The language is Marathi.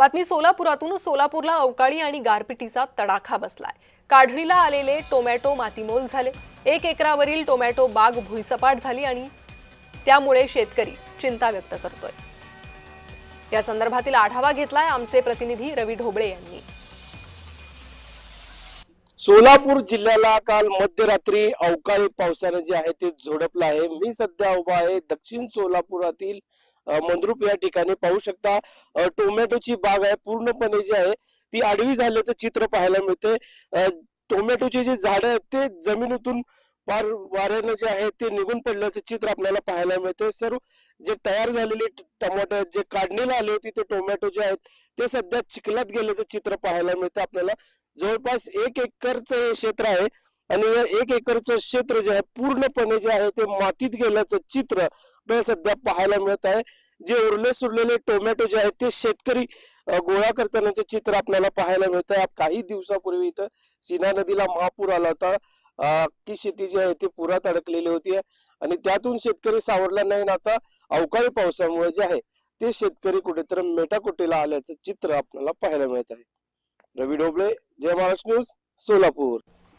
बातमी सोलापुरातून. सोलापूरला अवकाळी आणि गारपिटीचा तडाखा बसलाय. काढणीला आलेले टोमॅटो मातीमोल झाले. 1 एकरावरील टोमॅटो बाग भुईसपाट झाली आणि त्यामुळे शेतकरी चिंता व्यक्त करतोय. या संदर्भातील आढावा घेतलाय आमचे प्रतिनिधी रवी ढोबळे यांनी. सोलापूर जिल्ह्याला काल मध्यरात्री अवकाळी पावसाने जे आहे ते झोडपलं आहे. मी सध्या उभा आहे दक्षिण सोलापुरातील मंद्रुप या ठिकाणी. पाहू शकता टोमॅटोची बाग आहे, पूर्णपणे जी आहे ती आडवी झाल्याचं चित्र पाहायला मिळते. टोमॅटोचे जे झाड आहेत ते जमिनीतून फार वाऱ्याने जे आहे ते निघून पडल्याचं चित्र आपल्याला पाहायला मिळते. सर्व जे तयार झालेले टोमॅटो जे काढणीला आले होते ते टोमॅटो जे आहेत ते सध्या चिखलात गेल्याचं चित्र पाहायला मिळतं आपल्याला. जवळपास 1 एकरचं हे क्षेत्र आहे आणि 1 एकरचं क्षेत्र जे आहे पूर्णपणे जे आहे ते मातीत गेल्याचं चित्र आपल्याला सध्या पाहायला मिळत आहे. जे उरले सुरलेले टोमॅटो जे आहेत ते शेतकरी गोळा करतानाचे चित्र आपल्याला पाहायला मिळत आहे. काही दिवसापूर्वी इथं सीना नदीला महापूर आला होता. की शेती जी आहे ती पुरात अडकलेली होती आणि त्यातून शेतकरी सावरला नाही. आता अवकाळी पावसामुळे जे आहे ते शेतकरी कुठेतरी मेटाकुटीला आल्याचं चित्र आपल्याला पाहायला मिळत आहे. रवी ढोबळे, जय महाराष्ट्र न्यूज, सोलापूर.